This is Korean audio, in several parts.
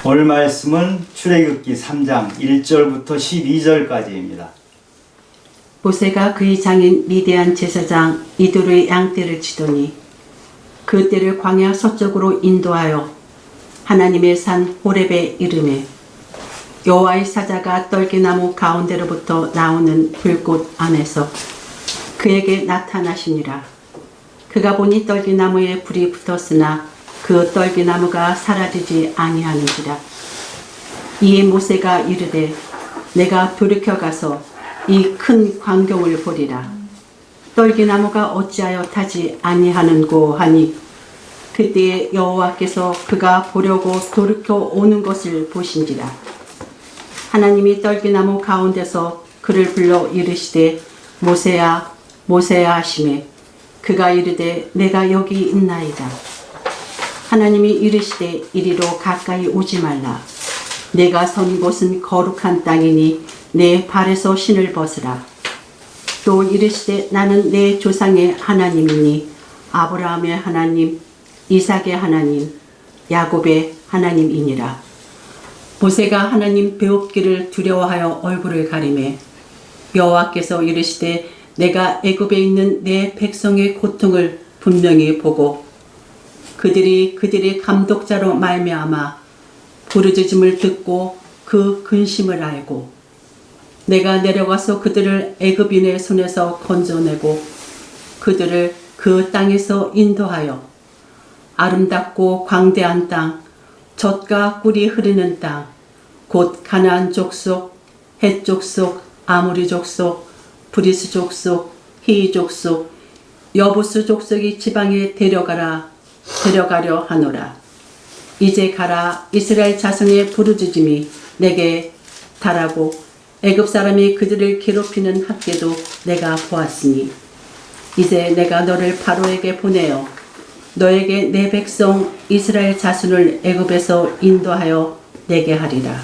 오늘 말씀은 출애굽기 3장 1절부터 12절까지입니다. 모세가 그의 장인 미디안 제사장 이도르의 양떼를 치더니 그 떼를 광야 서쪽으로 인도하여 하나님의 산 호렙에 이르매 여호와의 사자가 떨기나무 가운데로부터 나오는 불꽃 안에서 그에게 나타나시니라. 그가 보니 떨기나무에 불이 붙었으나 그 떨기나무가 사라지지 아니하는지라. 이에 모세가 이르되 내가 돌이켜 가서 이 큰 광경을 보리라. 떨기나무가 어찌하여 타지 아니하는고 하니 그때에 여호와께서 그가 보려고 돌이켜 오는 것을 보신지라. 하나님이 떨기나무 가운데서 그를 불러 이르시되 모세야 모세야 하시매 그가 이르되 내가 여기 있나이다. 하나님이 이르시되 이리로 가까이 오지 말라. 내가 선 곳은 거룩한 땅이니 내 발에서 신을 벗으라. 또 이르시되 나는 내 조상의 하나님이니 아브라함의 하나님, 이삭의 하나님, 야곱의 하나님이니라. 모세가 하나님 배웁기를 두려워하여 얼굴을 가리매 여호와께서 이르시되 내가 애굽에 있는 내 백성의 고통을 분명히 보고 그들이 그들의 감독자로 말미암아 부르짖음을 듣고 그 근심을 알고 내가 내려가서 그들을 애굽인의 손에서 건져내고 그들을 그 땅에서 인도하여 아름답고 광대한 땅, 젖과 꿀이 흐르는 땅, 곧 가나안 족속, 헷 족속, 아모리 족속, 브리스 족속, 히이 족속, 여부스 족속이 지방에 데려가려 하노라. 이제 가라. 이스라엘 자손의 부르짖음이 내게 달하고 애굽 사람이 그들을 괴롭히는 학대도 내가 보았으니 이제 내가 너를 바로에게 보내어 너에게 내 백성 이스라엘 자손을 애굽에서 인도하여 내게 하리라.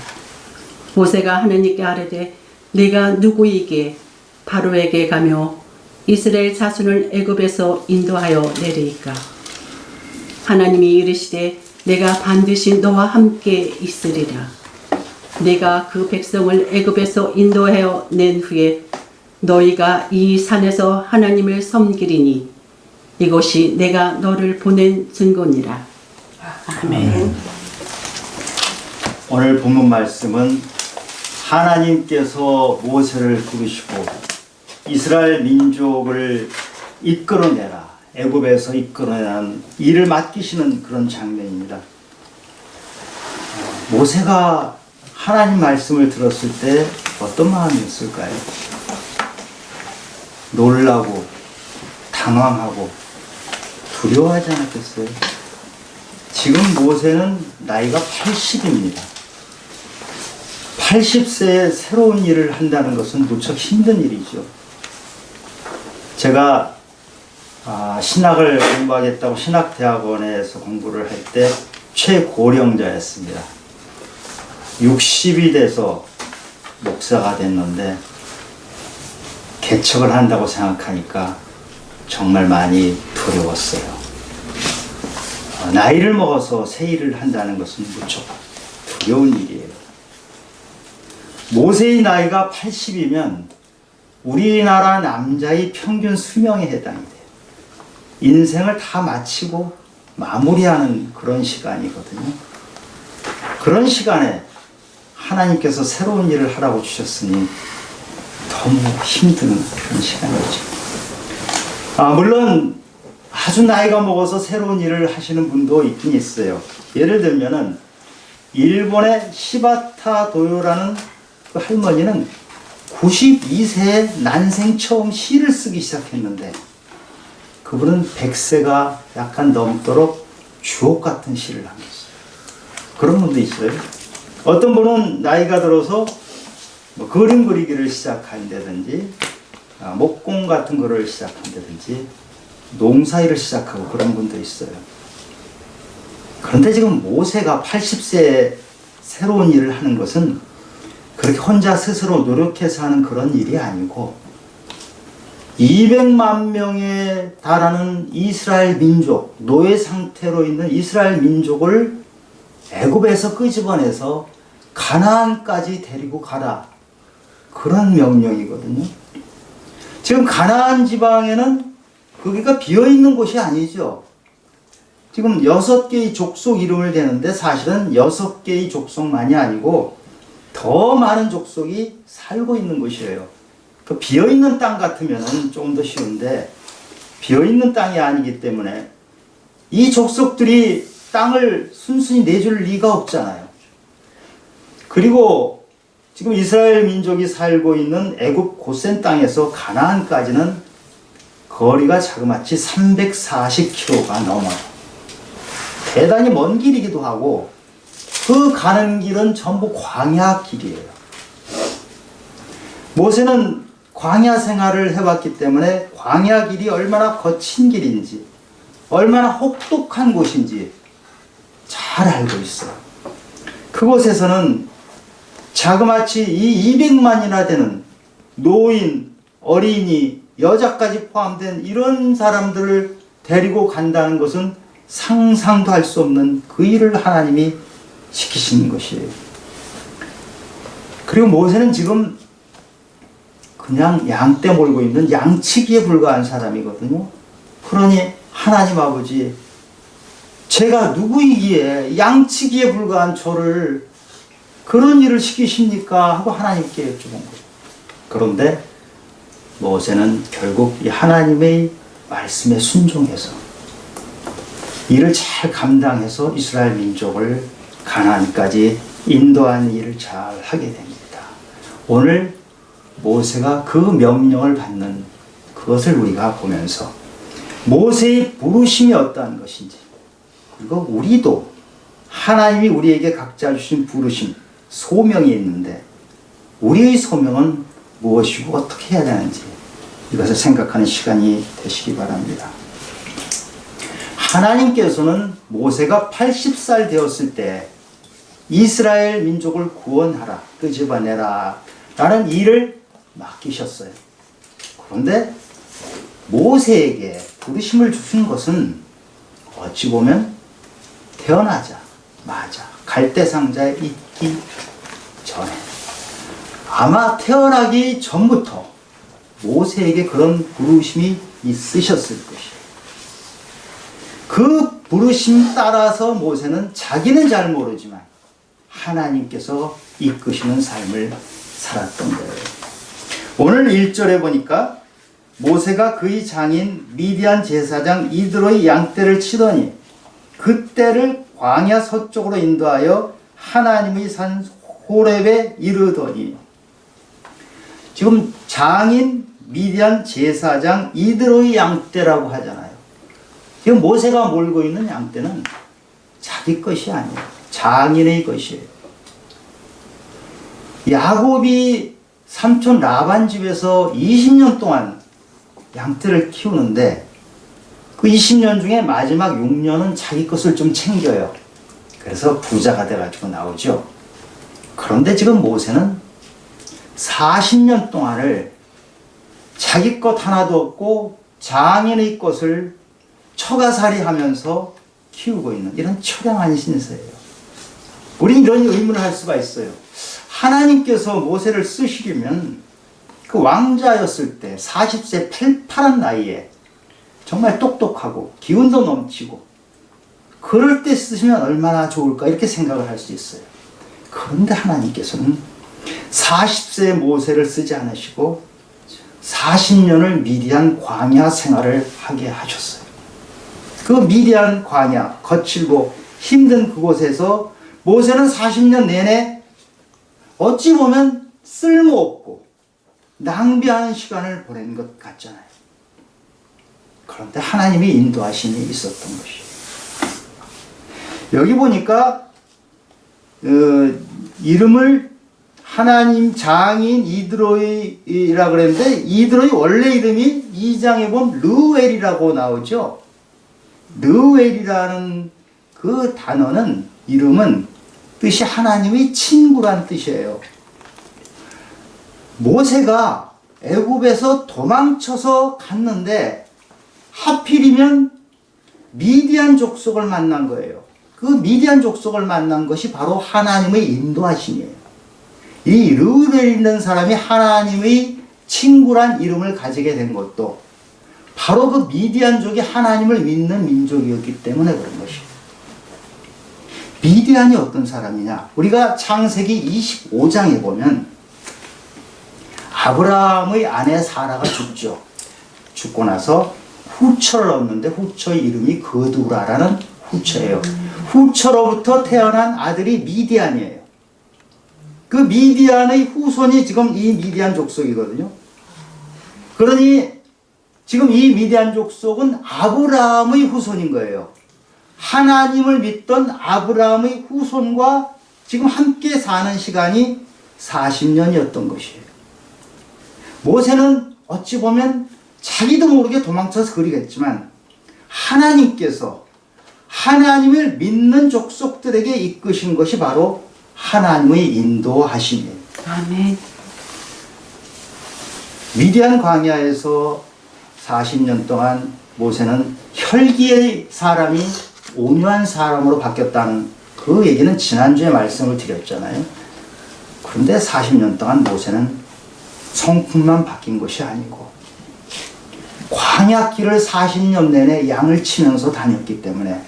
모세가 하나님께 아뢰되 내가 누구이기에 바로에게 가며 이스라엘 자손을 애굽에서 인도하여 내리이까. 하나님이 이르시되 내가 반드시 너와 함께 있으리라. 내가 그 백성을 애굽에서 인도하여 낸 후에 너희가 이 산에서 하나님을 섬기리니 이것이 내가 너를 보낸 증거니라. 아멘. 오늘 본문 말씀은 하나님께서 모세를 부르시고 이스라엘 민족을 이끌어내라, 애굽에서 이끌어내는 일을 맡기시는 그런 장면입니다. 모세가 하나님 말씀을 들었을 때 어떤 마음이었을까요? 놀라고 당황하고 두려워하지 않았겠어요? 지금 모세는 나이가 80입니다. 80세에 새로운 일을 한다는 것은 무척 힘든 일이죠. 제가 신학을 공부하겠다고 신학대학원에서 공부를 할 때 최고령자였습니다. 60이 돼서 목사가 됐는데 개척을 한다고 생각하니까 정말 많이 두려웠어요. 나이를 먹어서 새 일을 한다는 것은 무척 두려운 일이에요. 모세의 나이가 80이면 우리나라 남자의 평균 수명에 해당이 돼요. 인생을 다 마치고 마무리하는 그런 시간이거든요. 그런 시간에 하나님께서 새로운 일을 하라고 주셨으니 너무 힘든 그런 시간이죠. 물론 아주 나이가 먹어서 새로운 일을 하시는 분도 있긴 있어요. 예를 들면은 일본의 시바타 도요라는 그 할머니는 92세에 난생 처음 시를 쓰기 시작했는데 그분은 100세가 약간 넘도록 주옥 같은 시를 남겼어요. 그런 분도 있어요. 어떤 분은 나이가 들어서 그림 그리기를 시작한다든지 목공 같은 거를 시작한다든지 농사일을 시작하고 그런 분도 있어요. 그런데 지금 모세가 80세에 새로운 일을 하는 것은 그렇게 혼자 스스로 노력해서 하는 그런 일이 아니고 200만 명에 달하는 이스라엘 민족, 노예 상태로 있는 이스라엘 민족을 애굽에서 끄집어내서 가나안까지 데리고 가라. 그런 명령이거든요. 지금 가나안 지방에는 거기가 비어있는 곳이 아니죠. 지금 6개의 족속 이름을 대는데 사실은 6개의 족속만이 아니고 더 많은 족속이 살고 있는 곳이에요. 그 비어있는 땅 같으면 조금 더 쉬운데 비어있는 땅이 아니기 때문에 이 족속들이 땅을 순순히 내줄 리가 없잖아요. 그리고 지금 이스라엘 민족이 살고 있는 애굽 고센 땅에서 가나안까지는 거리가 자그마치 340km가 넘어요. 대단히 먼 길이기도 하고 그 가는 길은 전부 광야 길이에요. 모세는 광야 생활을 해왔기 때문에 광야 길이 얼마나 거친 길인지 얼마나 혹독한 곳인지 잘 알고 있어요. 그곳에서는 자그마치 이 200만이나 되는 노인, 어린이, 여자까지 포함된 이런 사람들을 데리고 간다는 것은 상상도 할 수 없는 그 일을 하나님이 시키신 것이에요. 그리고 모세는 지금 그냥 양떼 몰고 있는 양치기에 불과한 사람이거든요. 그러니 하나님 아버지, 제가 누구이기에 양치기에 불과한 저를 그런 일을 시키십니까? 하고 하나님께 여쭤본 거예요. 그런데 모세는 결국 이 하나님의 말씀에 순종해서 이를 잘 감당해서 이스라엘 민족을 가나안까지 인도하는 일을 잘 하게 됩니다. 오늘 모세가 그 명령을 받는 그것을 우리가 보면서 모세의 부르심이 어떠한 것인지, 그리고 우리도 하나님이 우리에게 각자 주신 부르심, 소명이 있는데 우리의 소명은 무엇이고 어떻게 해야 되는지 이것을 생각하는 시간이 되시기 바랍니다. 하나님께서는 모세가 80살 되었을 때 이스라엘 민족을 구원하라, 끄집어내라 라는 일을 맡기셨어요. 그런데 모세에게 부르심을 주신 것은 어찌 보면 태어나자마자 갈대상자에 있기 전에, 아마 태어나기 전부터 모세에게 그런 부르심이 있으셨을 것이에요. 그 부르심 따라서 모세는 자기는 잘 모르지만 하나님께서 이끄시는 삶을 살았던 거예요. 오늘 1절에 보니까 모세가 그의 장인 미디안 제사장 이드로의 양떼를 치더니 그떼를 광야 서쪽으로 인도하여 하나님의 산 호렙에 이르더니, 지금 장인 미디안 제사장 이드로의 양떼라고 하잖아요. 지금 모세가 몰고 있는 양떼는 자기 것이 아니에요. 장인의 것이에요. 야곱이 삼촌 라반 집에서 20년 동안 양떼를 키우는데 그 20년 중에 마지막 6년은 자기 것을 좀 챙겨요. 그래서 부자가 돼가지고 나오죠. 그런데 지금 모세는 40년 동안을 자기 것 하나도 없고 장인의 것을 처가살이 하면서 키우고 있는 이런 처량한 신세예요. 우리는 이런 의문을 할 수가 있어요. 하나님께서 모세를 쓰시려면 그 왕자였을 때 40세 팔팔한 나이에 정말 똑똑하고 기운도 넘치고 그럴 때 쓰시면 얼마나 좋을까 이렇게 생각을 할 수 있어요. 그런데 하나님께서는 40세 모세를 쓰지 않으시고 40년을 미디안 광야 생활을 하게 하셨어요. 그 미디안 광야, 거칠고 힘든 그곳에서 모세는 40년 내내 어찌 보면 쓸모없고 낭비하는 시간을 보낸 것 같잖아요. 그런데 하나님이 인도하심이 있었던 것이에요. 여기 보니까 이름을 하나님 장인 이드로이라 그랬는데 이드로이 원래 이름이 2장에 보면 르웰이라고 나오죠. 르웰이라는 그 단어는, 이름은 뜻이 하나님의 친구란 뜻이에요. 모세가 애굽에서 도망쳐서 갔는데 하필이면 미디안 족속을 만난 거예요. 그 미디안 족속을 만난 것이 바로 하나님의 인도하심이에요. 이 르우벨이라는 사람이 하나님의 친구란 이름을 가지게 된 것도 바로 그 미디안족이 하나님을 믿는 민족이었기 때문에 그런 것이에요. 미디안이 어떤 사람이냐? 우리가 창세기 25장에 보면 아브라함의 아내 사라가 죽죠. 죽고 나서 후처를 얻는데 후처의 이름이 거두라라는 후처예요. 후처로부터 태어난 아들이 미디안이에요. 그 미디안의 후손이 지금 이 미디안 족속이거든요. 그러니 지금 이 미디안 족속은 아브라함의 후손인 거예요. 하나님을 믿던 아브라함의 후손과 지금 함께 사는 시간이 40년이었던 것이에요. 모세는 어찌 보면 자기도 모르게 도망쳐서 그리겠지만 하나님께서 하나님을 믿는 족속들에게 이끄신 것이 바로 하나님의 인도하심이에요. 아멘. 미디안 광야에서 40년 동안 모세는 혈기의 사람이 온유한 사람으로 바뀌었다는 그 얘기는 지난주에 말씀을 드렸잖아요. 그런데 40년 동안 모세는 성품만 바뀐 것이 아니고 광야길을 40년 내내 양을 치면서 다녔기 때문에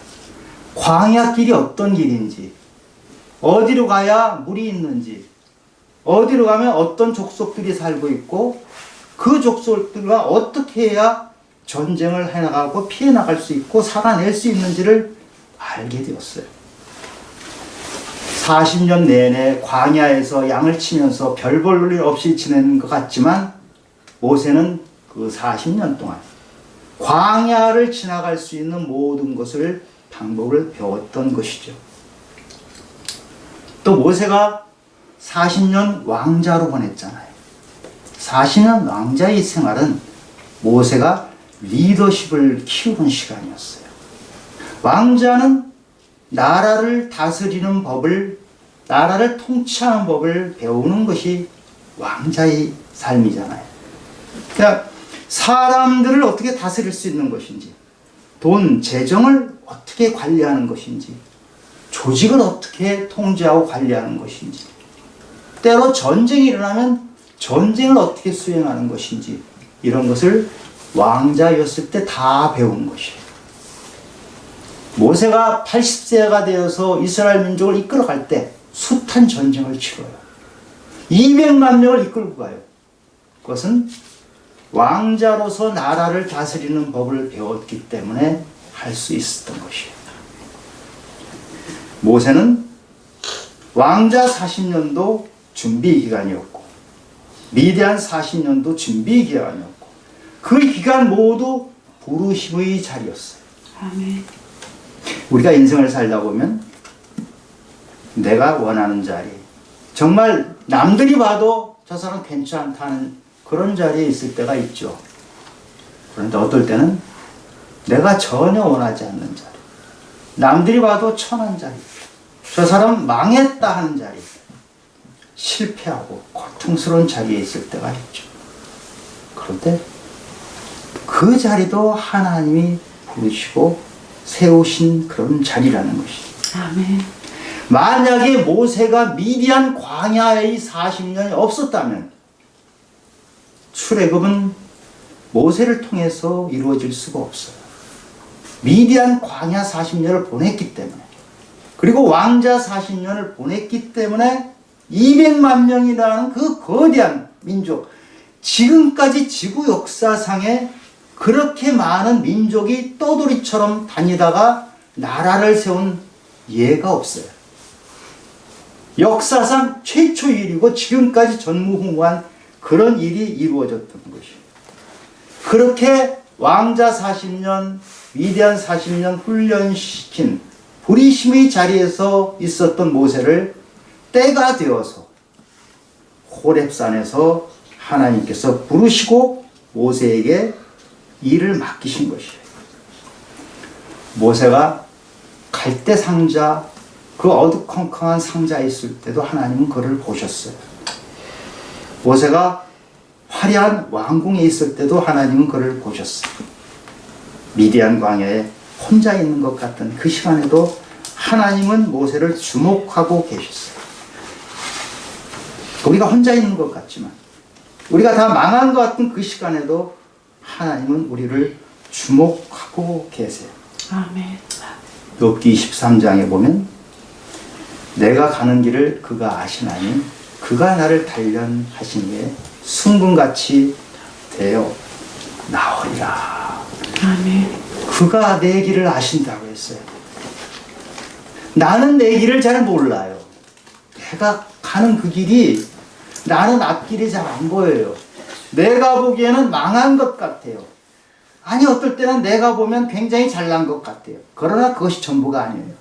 광야길이 어떤 길인지, 어디로 가야 물이 있는지, 어디로 가면 어떤 족속들이 살고 있고 그 족속들과 어떻게 해야 전쟁을 해나가고 피해 나갈 수 있고 살아낼 수 있는지를 알게 되었어요. 40년 내내 광야에서 양을 치면서 별 볼 일 없이 지내는 것 같지만 모세는 그 40년 동안 광야를 지나갈 수 있는 모든 것을 방법을 배웠던 것이죠. 또 모세가 40년 왕자로 보냈잖아요. 40년 왕자의 생활은 모세가 리더십을 키우는 시간이었어요. 왕자는 나라를 다스리는 법을, 나라를 통치하는 법을 배우는 것이 왕자의 삶이잖아요. 그러니까 사람들을 어떻게 다스릴 수 있는 것인지, 돈, 재정을 어떻게 관리하는 것인지, 조직을 어떻게 통제하고 관리하는 것인지, 때로 전쟁이 일어나면 전쟁을 어떻게 수행하는 것인지, 이런 것을 왕자였을 때 다 배운 것이에요. 모세가 80세가 되어서 이스라엘 민족을 이끌어갈 때 숱한 전쟁을 치러요. 200만 명을 이끌고 가요. 그것은 왕자로서 나라를 다스리는 법을 배웠기 때문에 할 수 있었던 것이에요. 모세는 왕자 40년도 준비 기간이었고 미디안 40년도 준비 기간이었고 그 기간 모두 부르심의 자리였어요. 아멘. 우리가 인생을 살다 보면 내가 원하는 자리, 정말 남들이 봐도 저 사람 괜찮다는 그런 자리에 있을 때가 있죠. 그런데 어떨 때는 내가 전혀 원하지 않는 자리, 남들이 봐도 천한 자리, 저 사람 망했다 하는 자리, 실패하고 고통스러운 자리에 있을 때가 있죠. 그런데 그 자리도 하나님이 부르시고 세우신 그런 자리라는 것이죠. 아멘. 만약에 모세가 미디안 광야의 40년이 없었다면 출애굽은 모세를 통해서 이루어질 수가 없어요. 미디안 광야 40년을 보냈기 때문에, 그리고 왕자 40년을 보냈기 때문에 200만 명이라는 그 거대한 민족, 지금까지 지구 역사상에 그렇게 많은 민족이 떠돌이처럼 다니다가 나라를 세운 예가 없어요. 역사상 최초의 일이고 지금까지 전무후무한 그런 일이 이루어졌던 것이에요. 그렇게 왕자 40년, 미디안 40년 훈련시킨 부리심의 자리에서 있었던 모세를 때가 되어서 호렙산에서 하나님께서 부르시고 모세에게 일을 맡기신 것이에요. 모세가 갈대 상자, 그 어두컴컴한 상자에 있을 때도 하나님은 그를 보셨어요. 모세가 화려한 왕궁에 있을 때도 하나님은 그를 보셨어요. 미디안 광야에 혼자 있는 것 같은 그 시간에도 하나님은 모세를 주목하고 계셨어요. 우리가 혼자 있는 것 같지만, 우리가 다 망한 것 같은 그 시간에도 하나님은 우리를 주목하고 계세요. 아멘. 욥기 23장에 보면 내가 가는 길을 그가 아시나니 그가 나를 단련하시니에 순금같이 되어 나오리라. 아멘. 그가 내 길을 아신다고 했어요. 나는 내 길을 잘 몰라요. 내가 가는 그 길이 나는 앞길이 잘 안 보여요. 내가 보기에는 망한 것 같아요. 아니, 어떨 때는 내가 보면 굉장히 잘난 것 같아요. 그러나 그것이 전부가 아니에요.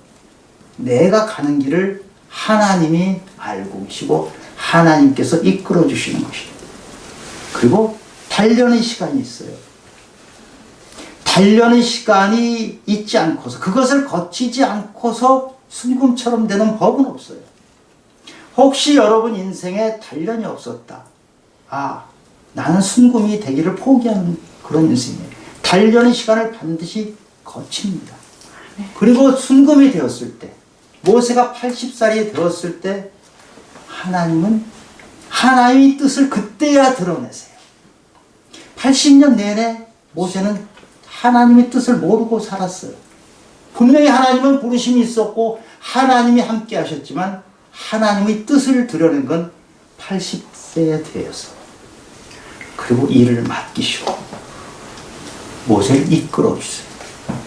내가 가는 길을 하나님이 알고 계시고 하나님께서 이끌어 주시는 것이에요. 그리고 단련의 시간이 있어요. 단련의 시간이 있지 않고서, 그것을 거치지 않고서 순금처럼 되는 법은 없어요. 혹시 여러분 인생에 단련이 없었다. 아, 나는 순금이 되기를 포기하는 그런 인생이에요. 단련의 시간을 반드시 거칩니다. 그리고 순금이 되었을 때, 모세가 80살이 되었을 때 하나님은 하나님의 뜻을 그때야 드러내세요. 80년 내내 모세는 하나님의 뜻을 모르고 살았어요. 분명히 하나님은 부르심이 있었고 하나님이 함께 하셨지만 하나님의 뜻을 드러낸 건 80세에 되어서, 그리고 일을 맡기시고 모세를 이끌어 주세요.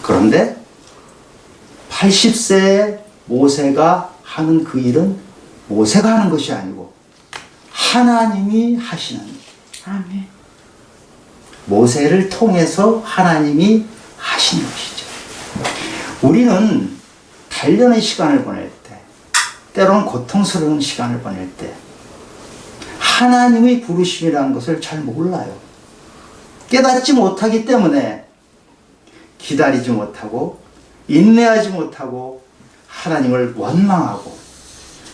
그런데 80세에 모세가 하는 그 일은 모세가 하는 것이 아니고 하나님이 하시는 일. 아멘. 모세를 통해서 하나님이 하시는 것이죠. 우리는 단련의 시간을 보낼 때, 때로는 고통스러운 시간을 보낼 때 하나님의 부르심이라는 것을 잘 몰라요. 깨닫지 못하기 때문에 기다리지 못하고 인내하지 못하고 하나님을 원망하고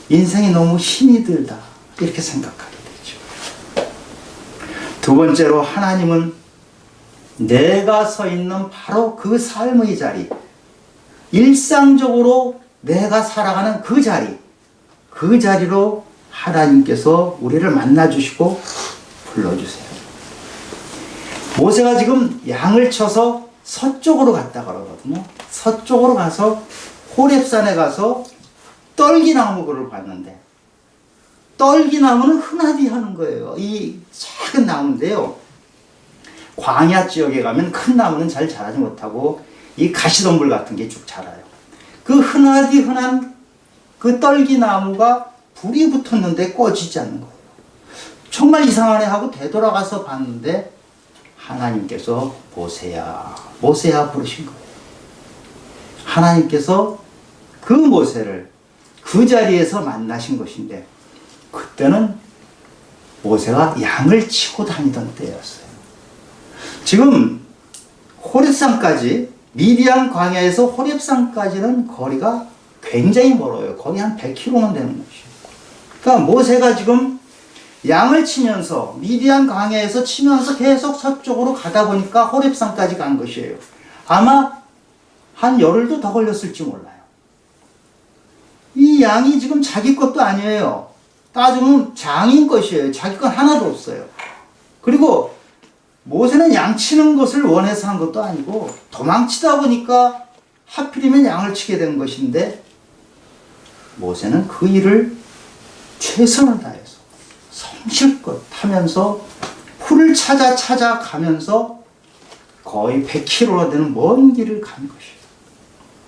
인생이 너무 힘이 들다 이렇게 생각하게 되죠. 두 번째로, 하나님은 내가 서 있는 바로 그 삶의 자리, 일상적으로 내가 살아가는 그 자리, 그 자리로 하나님께서 우리를 만나주시고 불러주세요. 모세가 지금 양을 쳐서 서쪽으로 갔다 그러거든요. 서쪽으로 가서 호렙산에 가서 떨기나무를 봤는데, 떨기나무는 흔하디 하는 거예요. 이 작은 나무인데요, 광야 지역에 가면 큰 나무는 잘 자라지 못하고 이 가시덤불 같은 게 쭉 자라요. 그 흔하디 흔한 그 떨기나무가 불이 붙었는데 꺼지지 않는 거예요. 정말 이상하네 하고 되돌아가서 봤는데 하나님께서 모세야, 모세야 부르신 거예요. 하나님께서 그 모세를 그 자리에서 만나신 것인데, 그때는 모세가 양을 치고 다니던 때였어요. 지금 호렙산까지, 미디안 광야에서 호렙산까지는 거리가 굉장히 멀어요. 거의 한 100km는 되는 곳이에요. 그러니까 모세가 지금 양을 치면서 미디안 광야에서 치면서 계속 서쪽으로 가다 보니까 호렙산까지 간 것이에요. 아마 한 열흘도 더 걸렸을지 몰라요. 이 양이 지금 자기 것도 아니에요. 따지면 장인 것이에요. 자기 건 하나도 없어요. 그리고 모세는 양 치는 것을 원해서 한 것도 아니고 도망치다 보니까 하필이면 양을 치게 된 것인데, 모세는 그 일을 최선을 다해서 성실껏 하면서 풀을 찾아가면서 거의 100km나 되는 먼 길을 간 것이에요.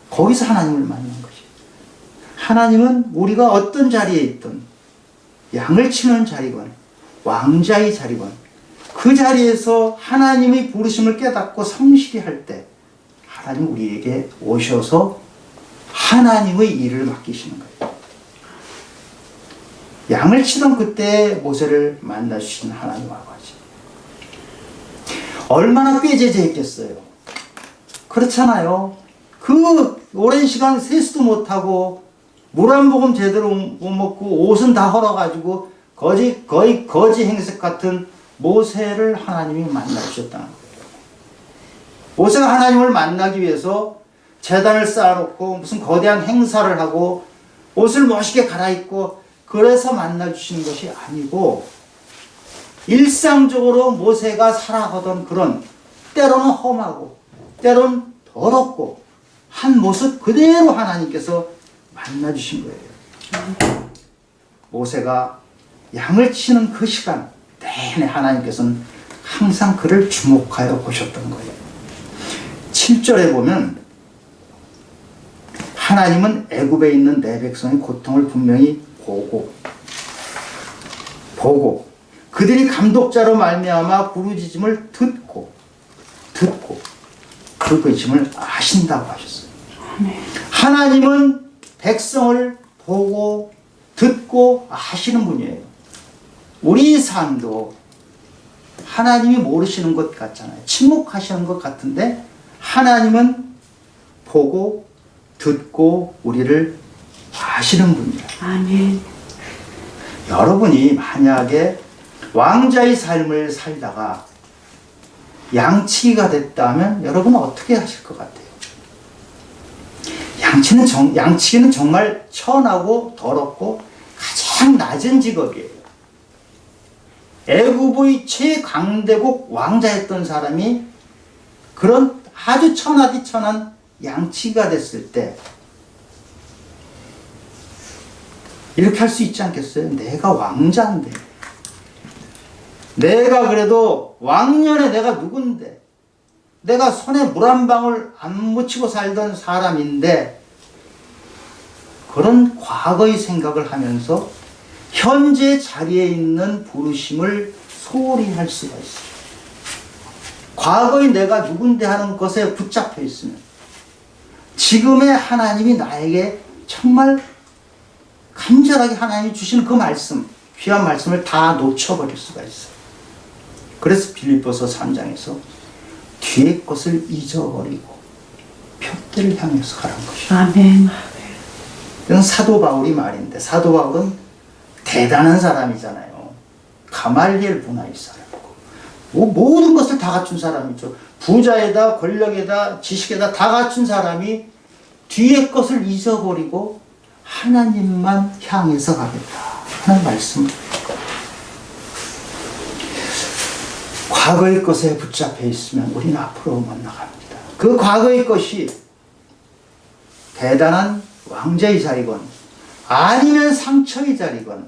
거기서 하나님을 만난 것이에요. 하나님은 우리가 어떤 자리에 있든, 양을 치는 자리건 왕자의 자리건, 그 자리에서 하나님의 부르심을 깨닫고 성실히 할 때 하나님 우리에게 오셔서 하나님의 일을 맡기시는 거예요. 양을 치던 그때 모세를 만나주신 하나님 아버지, 얼마나 꾀죄죄했겠어요. 그렇잖아요. 그 오랜 시간 세수도 못하고 물 한 모금 제대로 못 먹고 옷은 다 헐어가지고 거의 거지 행색 같은 모세를 하나님이 만나주셨다는 거예요. 모세가 하나님을 만나기 위해서 제단을 쌓아놓고 무슨 거대한 행사를 하고 옷을 멋있게 갈아입고 그래서 만나주시는 것이 아니고 일상적으로 모세가 살아가던 그런 때로는 험하고 때로는 더럽고 한 모습 그대로 하나님께서 만나주신 거예요. 모세가 양을 치는 그 시간 내내 하나님께서는 항상 그를 주목하여 보셨던 거예요. 7절에 보면 하나님은 애굽에 있는 내 백성의 고통을 분명히 보고 그들이 감독자로 말미암아 부르짖음을 듣고 그 부르짖음을 아신다고 하셨어요. 하나님은 백성을 보고 듣고 아시는 분이에요. 우리 삶도 하나님이 모르시는 것 같잖아요. 침묵하시는 것 같은데 하나님은 보고 듣고 우리를 아시는 분이에요. 아멘. 여러분이 만약에 왕자의 삶을 살다가 양치기가 됐다면 여러분은 어떻게 하실 것 같아요? 양치기는 정말 천하고 더럽고 가장 낮은 직업이에요. 애굽의 최강대국 왕자였던 사람이 그런 아주 천하디천한 양치기가 됐을 때 이렇게 할 수 있지 않겠어요? 내가 왕자인데, 내가 그래도 왕년에 내가 누군데, 내가 손에 물 한 방울 안 묻히고 살던 사람인데, 그런 과거의 생각을 하면서 현재 자리에 있는 부르심을 소홀히 할 수가 있어요. 과거의 내가 누군데 하는 것에 붙잡혀 있으면 지금의 하나님이 나에게 정말 간절하게 하나님이 주시는 그 말씀, 귀한 말씀을 다 놓쳐버릴 수가 있어요. 그래서 빌립보서 3장에서 뒤의 것을 잊어버리고 표대를 향해서 가라는 것이죠. 아멘. 이건 사도 바울이 말인데, 사도 바울은 대단한 사람이잖아요. 가말리엘 문화의 사람이고 모든 것을 다 갖춘 사람이죠. 부자에다 권력에다 지식에다 다 갖춘 사람이 뒤의 것을 잊어버리고 하나님만 향해서 가겠다 하는 말씀. 과거의 것에 붙잡혀 있으면 우리는 앞으로 못 나갑니다. 그 과거의 것이 대단한 왕자의 자리건 아니면 상처의 자리건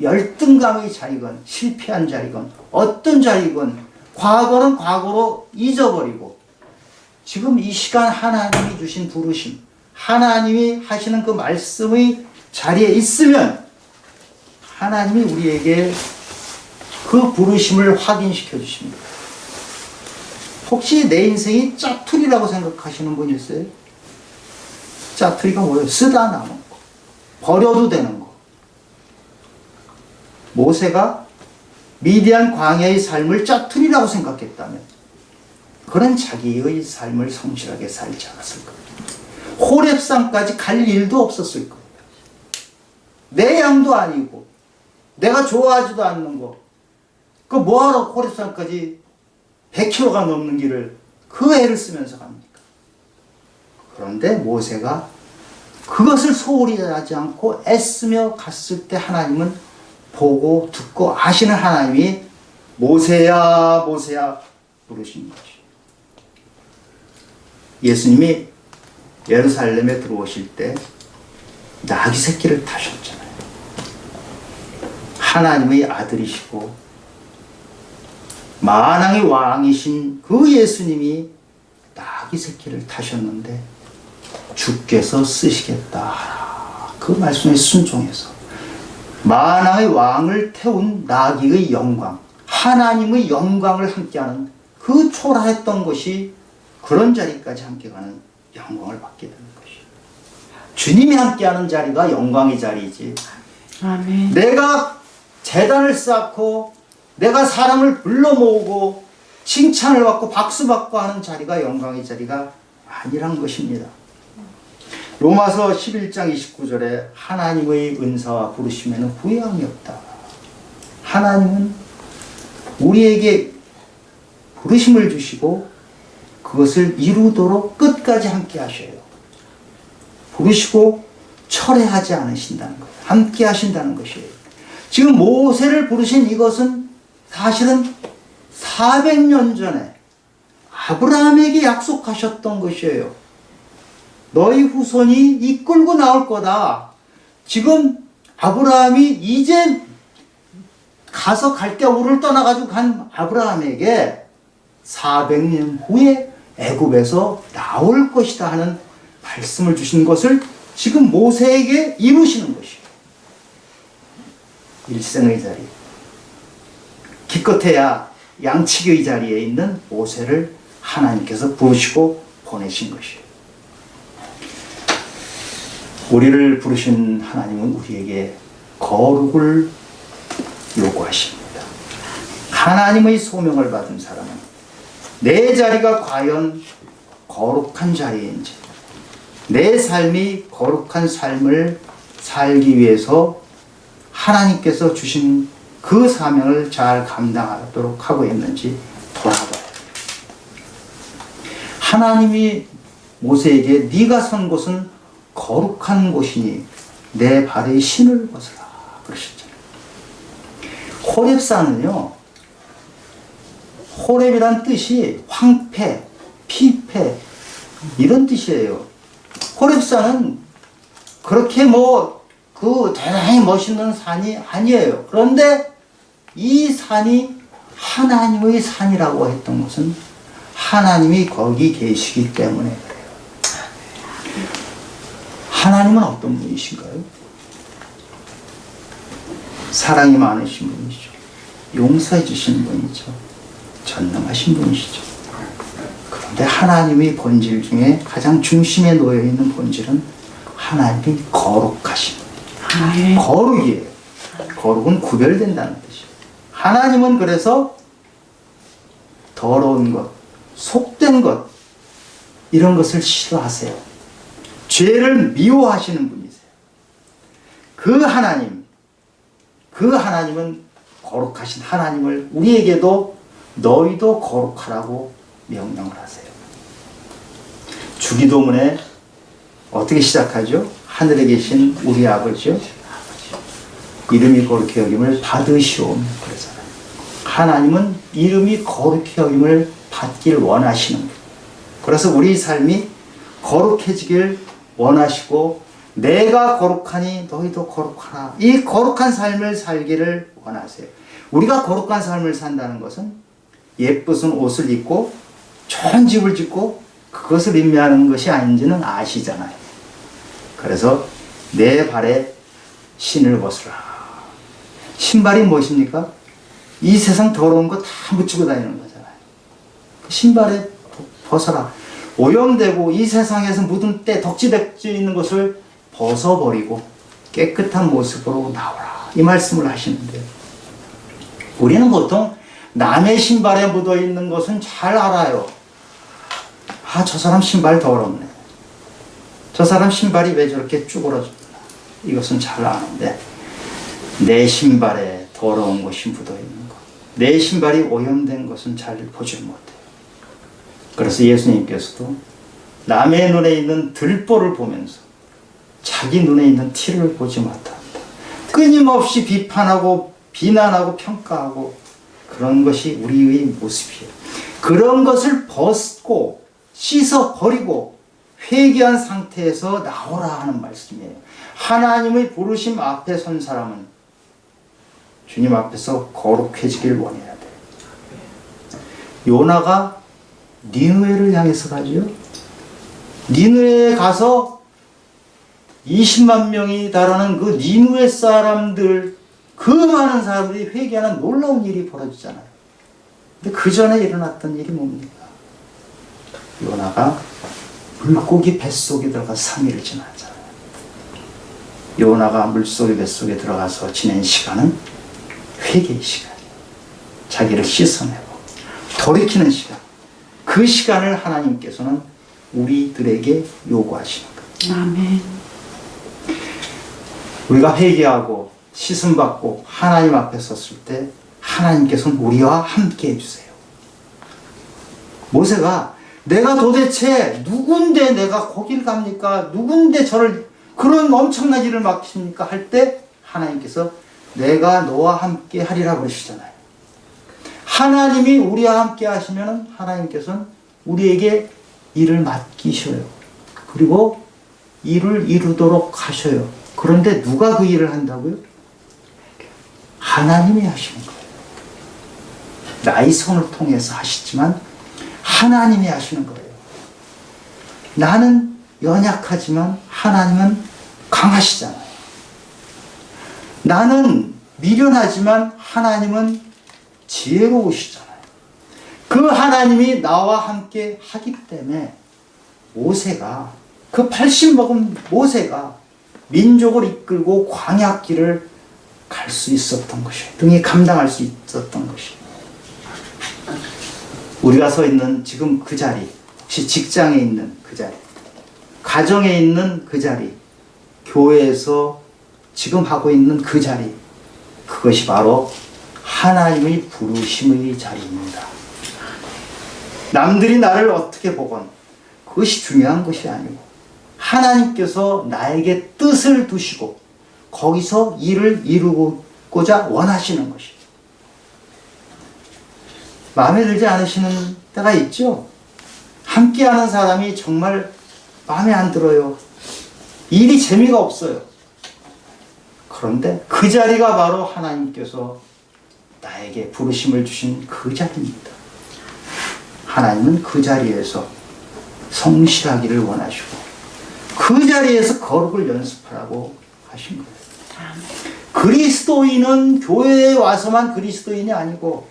열등감의 자리건 실패한 자리건 어떤 자리건 과거는 과거로 잊어버리고 지금 이 시간 하나님이 주신 부르심, 하나님이 하시는 그 말씀의 자리에 있으면 하나님이 우리에게 그 부르심을 확인시켜 주십니다. 혹시 내 인생이 짜투리라고 생각하시는 분 있어요? 짜투리가 뭐예요? 쓰다 남은 거, 버려도 되는 거. 모세가 미디안 광야의 삶을 짜투리라고 생각했다면 그런 자기의 삶을 성실하게 살지 않았을 겁니다. 호렙산까지 갈 일도 없었을 겁니다. 내 양도 아니고 내가 좋아하지도 않는 거, 그 뭐하러 호렙산까지 100km가 넘는 길을 그 애를 쓰면서 갑니까? 그런데 모세가 그것을 소홀히 하지 않고 애쓰며 갔을 때 하나님은 보고 듣고 아시는 하나님이 모세야 모세야 부르신 것이. 예수님이 예루살렘에 들어오실 때 나귀 새끼를 타셨잖아요. 하나님의 아들이시고 만왕의 왕이신 그 예수님이 나귀 새끼를 타셨는데 주께서 쓰시겠다 그 말씀에 순종해서 만왕의 왕을 태운 나귀의 영광, 하나님의 영광을 함께하는 그 초라했던 것이 그런 자리까지 함께가는 영광을 받게 되는 것이에요. 주님이 함께하는 자리가 영광의 자리이지. 아멘. 내가 제단을 쌓고 내가 사람을 불러 모으고 칭찬을 받고 박수 받고 하는 자리가 영광의 자리가 아니란 것입니다. 로마서 11장 29절에 하나님의 은사와 부르심에는 후회함이 없다. 하나님은 우리에게 부르심을 주시고 그 그것을 이루도록 끝까지 함께 하셔요. 부르시고 철회하지 않으신다는 거예요. 함께 하신다는 것이에요. 지금 모세를 부르신 이것은 사실은 400년 전에 아브라함에게 약속하셨던 것이에요. 너희 후손이 이끌고 나올 거다. 지금 아브라함이 이제 가서 갈대우를 떠나가지고 간 아브라함에게 400년 후에 애굽에서 나올 것이다 하는 말씀을 주신 것을 지금 모세에게 이루시는 것이에요. 일생의 자리, 기껏해야 양치기의 자리에 있는 모세를 하나님께서 부르시고 보내신 것이에요. 우리를 부르신 하나님은 우리에게 거룩을 요구하십니다. 하나님의 소명을 받은 사람은 내 자리가 과연 거룩한 자리인지, 내 삶이 거룩한 삶을 살기 위해서 하나님께서 주신 그 사명을 잘 감당하도록 하고 있는지 돌아봐야 돼요. 하나님이 모세에게 네가 선 곳은 거룩한 곳이니 내 발의 신을 벗으라 그러셨잖아요. 호렙산은요, 호렙이란 뜻이 황폐, 피폐 이런 뜻이에요. 호렙산은 그렇게 대단히 멋있는 산이 아니에요. 그런데 이 산이 하나님의 산이라고 했던 것은 하나님이 거기 계시기 때문에 그래요. 하나님은 어떤 분이신가요? 사랑이 많으신 분이죠. 용서해 주시는 분이죠. 전능하신 분이시죠. 그런데 하나님의 본질 중에 가장 중심에 놓여 있는 본질은 하나님이 거룩하신 아멘. 거룩이에요. 거룩은 구별된다는 뜻이에요. 하나님은 그래서 더러운 것, 속된 것 이런 것을 싫어하세요. 죄를 미워하시는 분이세요. 그 하나님은 거룩하신 하나님을 우리에게도 너희도 거룩하라고 명령을 하세요. 주기도문에 어떻게 시작하죠? 하늘에 계신 우리 아버지요, 이름이 거룩히 여김을 받으시오며 그러잖아요. 하나님은 이름이 거룩히 여김을 받길 원하시는 거예요. 그래서 우리 삶이 거룩해지길 원하시고 내가 거룩하니 너희도 거룩하라. 이 거룩한 삶을 살기를 원하세요. 우리가 거룩한 삶을 산다는 것은 예쁘신 옷을 입고 좋은 집을 짓고 그것을 의미하는 것이 아닌지는 아시잖아요. 그래서 내 발에 신을 벗으라. 신발이 무엇입니까? 이 세상 더러운 거 다 묻히고 다니는 거잖아요. 신발에 벗어라. 오염되고 이 세상에서 묻은 때 덕지덕지 있는 것을 벗어버리고 깨끗한 모습으로 나오라. 이 말씀을 하시는데요. 우리는 보통 남의 신발에 묻어 있는 것은 잘 알아요. 아, 저 사람 신발 더럽네. 저 사람 신발이 왜 저렇게 쭈그러졌나. 이것은 잘 아는데 내 신발에 더러운 것이 묻어 있는 것, 내 신발이 오염된 것은 잘 보질 못해요. 그래서 예수님께서도 남의 눈에 있는 들보를 보면서 자기 눈에 있는 티를 보지 못한다. 끊임없이 비판하고 비난하고 평가하고 그런 것이 우리의 모습이에요. 그런 것을 벗고 씻어버리고 회개한 상태에서 나오라 하는 말씀이에요. 하나님의 부르심 앞에 선 사람은 주님 앞에서 거룩해지길 원해야 돼요. 요나가 니느웨를 향해서 가지요. 니느웨에 가서 20만 명이 달하는 그 니느웨 사람들, 그 많은 사람들이 회개하는 놀라운 일이 벌어지잖아요. 근데 그 전에 일어났던 일이 뭡니까? 요나가 물고기 뱃속에 들어가 3일을 지났잖아요. 요나가 물속에 뱃속에 들어가서 지낸 시간은 회개의 시간이에요. 자기를 씻어내고 돌이키는 시간. 그 시간을 하나님께서는 우리들에게 요구하시는 거예요. 아멘. 우리가 회개하고 씻음받고 하나님 앞에 섰을 때 하나님께서는 우리와 함께 해주세요. 모세가 내가 도대체 누군데 내가 거길 갑니까? 누군데 저를 그런 엄청난 일을 맡기십니까? 할 때 하나님께서 내가 너와 함께 하리라 그러시잖아요. 하나님이 우리와 함께 하시면 하나님께서는 우리에게 일을 맡기셔요. 그리고 일을 이루도록 하셔요. 그런데 누가 그 일을 한다고요? 하나님이 하시는 거예요. 나의 손을 통해서 하시지만 하나님이 하시는 거예요. 나는 연약하지만 하나님은 강하시잖아요. 나는 미련하지만 하나님은 지혜로우시잖아요. 그 하나님이 나와 함께 하기 때문에 모세가, 그 80 먹은 모세가 민족을 이끌고 광야길을 갈 수 있었던 것이에요. 등에 감당할 수 있었던 것이에요. 우리가 서 있는 지금 그 자리, 혹시 직장에 있는 그 자리, 가정에 있는 그 자리, 교회에서 지금 하고 있는 그 자리, 그것이 바로 하나님의 부르심의 자리입니다. 남들이 나를 어떻게 보건 그것이 중요한 것이 아니고 하나님께서 나에게 뜻을 두시고 거기서 일을 이루고자 원하시는 것이에요. 마음에 들지 않으시는 때가 있죠? 함께하는 사람이 정말 마음에 안 들어요. 일이 재미가 없어요. 그런데 그 자리가 바로 하나님께서 나에게 부르심을 주신 그 자리입니다. 하나님은 그 자리에서 성실하기를 원하시고 그 자리에서 거룩을 연습하라고 하신 거예요. 그리스도인은 교회에 와서만 그리스도인이 아니고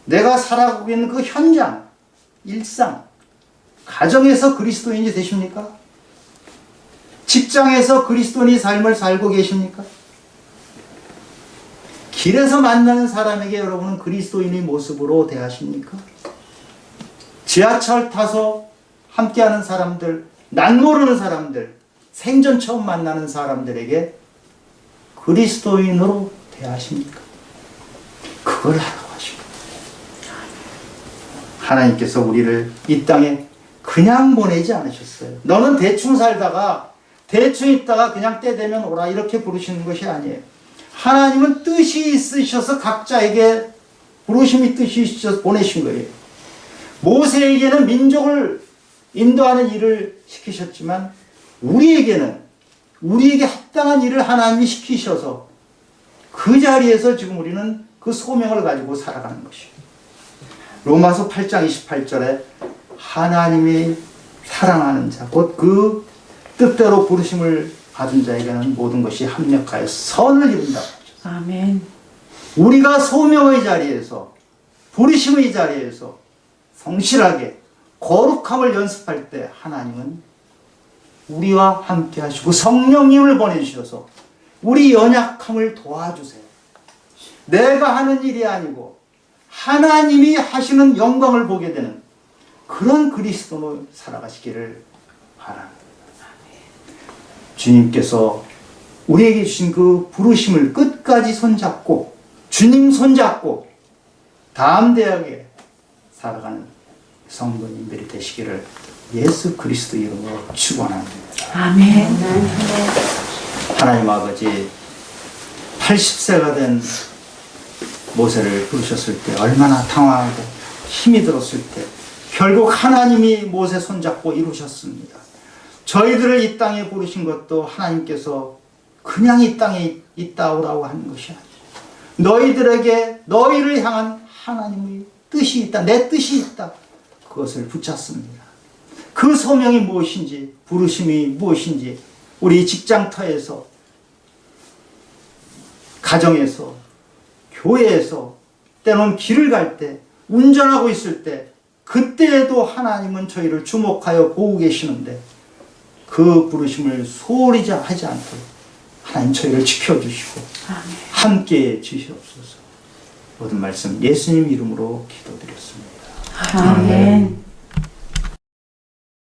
내가 살아가고 있는 그 현장, 일상, 가정에서 그리스도인이 되십니까? 직장에서 그리스도인의 삶을 살고 계십니까? 길에서 만나는 사람에게 여러분은 그리스도인의 모습으로 대하십니까? 지하철 타서 함께하는 사람들, 난 모르는 사람들, 생전 처음 만나는 사람들에게 그리스도인으로 대하십니까? 그걸 하라고 하시고 하나님께서 우리를 이 땅에 그냥 보내지 않으셨어요. 너는 대충 살다가 대충 있다가 그냥 때 되면 오라 이렇게 부르시는 것이 아니에요. 하나님은 뜻이 있으셔서 각자에게 부르심이 뜻이 있으셔서 보내신 거예요. 모세에게는 민족을 인도하는 일을 시키셨지만 우리에게 합당한 일을 하나님이 시키셔서 그 자리에서 지금 우리는 그 소명을 가지고 살아가는 것이에요. 로마서 8장 28절에 하나님이 사랑하는 자, 곧 그 뜻대로 부르심을 받은 자에게는 모든 것이 합력하여 선을 이룬다고 하죠. 아멘. 우리가 소명의 자리에서, 부르심의 자리에서 성실하게 거룩함을 연습할 때 하나님은 우리와 함께 하시고 성령님을 보내주셔서 우리 연약함을 도와주세요. 내가 하는 일이 아니고 하나님이 하시는 영광을 보게 되는 그런 그리스도로 살아가시기를 바랍니다. 주님께서 우리에게 주신 그 부르심을 끝까지 손잡고 주님 손잡고 담대하게 살아가는 성도님들이 되시기를 예수 그리스도 이름으로 축원합니다. 아멘. 하나님 아버지 80세가 된 모세를 부르셨을 때 얼마나 당황하고 힘이 들었을 때 결국 하나님이 모세 손잡고 이루셨습니다. 저희들을 이 땅에 부르신 것도 하나님께서 그냥 이 땅에 있다 오라고 하는 것이 아니에요. 너희들에게 너희를 향한 하나님의 뜻이 있다. 내 뜻이 있다. 그것을 붙잡습니다. 그 소명이 무엇인지 부르심이 무엇인지 우리 직장터에서 가정에서 교회에서 때론 길을 갈 때 운전하고 있을 때 그때에도 하나님은 저희를 주목하여 보고 계시는데 그 부르심을 소홀히 하지 않도록 하나님 저희를 지켜주시고 함께해 주시옵소서. 모든 말씀 예수님 이름으로 기도드렸습니다. 아멘.